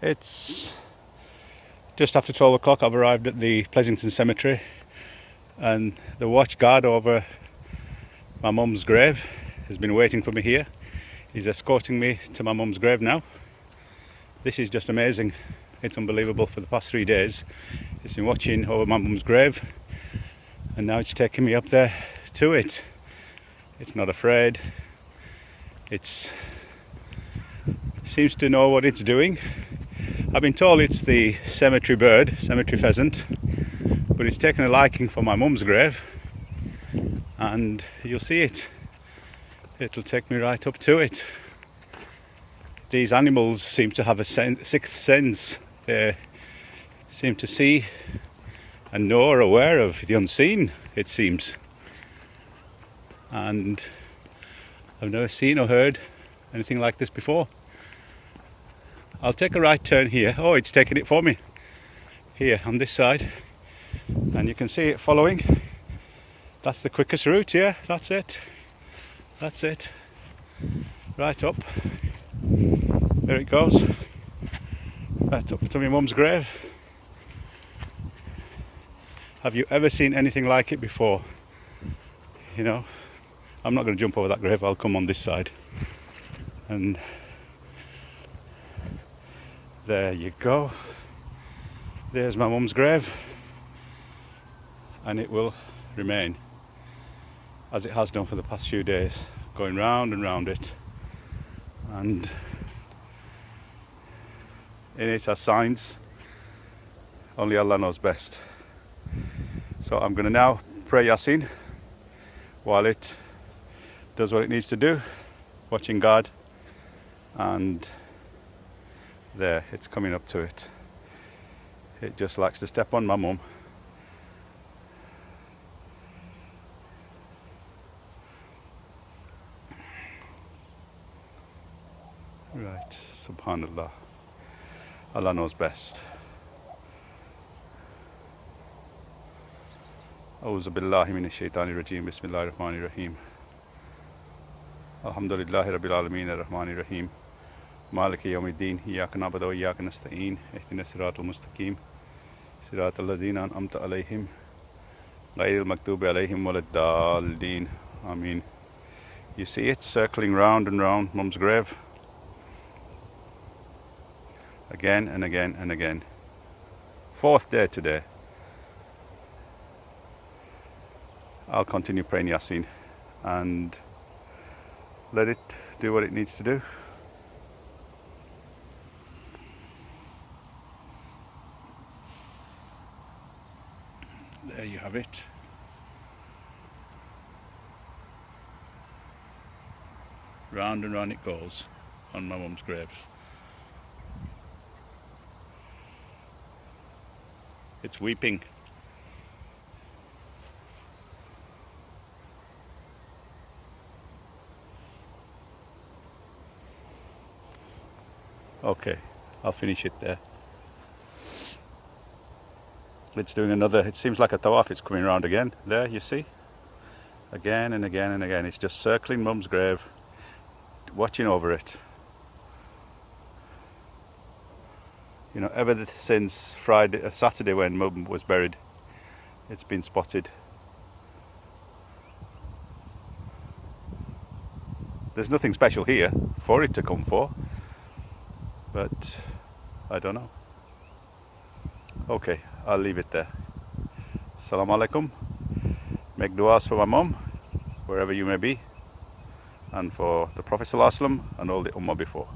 It's just after 12 o'clock. I've arrived at the Pleasington Cemetery, and the watch guard over my mum's grave has been waiting for me here. He's escorting me to my mum's grave now. This is just amazing. It's unbelievable. For the past 3 days it's been watching over my mum's grave, and now it's taking me up there to it. It's not afraid. It seems to know what it's doing. I've been told it's the cemetery bird, cemetery pheasant, but it's taken a liking for my mum's grave, and you'll see it. It'll take me right up to it. These animals seem to have a sixth sense. They seem to see and know or aware of the unseen, it seems. And I've never seen or heard anything like this before. I'll take a right turn here. Oh, it's taking it for me. Here on this side. And you can see it following. That's the quickest route, yeah, that's it. That's it. Right up. There it goes. Right up to my mum's grave. Have you ever seen anything like it before? You know, I'm not going to jump over that grave. I'll come on this side. And there you go. There's my mum's grave. And it will remain as it has done for the past few days, going round and round it. And in it are signs. Only Allah knows best. So I'm going to now pray Yasin while it does what it needs to do, watching God. And there, it's coming up to it. It just likes to step on my mum. Right, subhanallah. Allah knows best. A'udhu billahi minash shaitani rajim. Bismillahir rahmanir rahim. Alhamdulillahi rabbil alameen ar-rahmanir rahim. Maliki yawmiddin. Iyyaka na'budu wa iyyaka nasta'in. Ihdinas siratal mustaqim. Siratal ladzina an'amta alayhim. Ghayril maghdubi alayhim waladdallin. Ameen. You see it circling round and round mum's grave. Again and again and again. 4th day today. I'll continue praying Yasin and let it do what it needs to do. There you have it. Round and round it goes on my mum's grave. It's weeping. Okay, I'll finish it there. It's doing another, it seems like a tawaf. It's coming around again. There, you see? Again and again and again. It's just circling mum's grave, watching over it. You know, ever since Saturday when mum was buried, it's been spotted. There's nothing special here for it to come for, but I don't know. Okay, I'll leave it there. Assalamu alaikum. Make du'as for my mum, wherever you may be, and for the Prophet ﷺ and all the ummah before.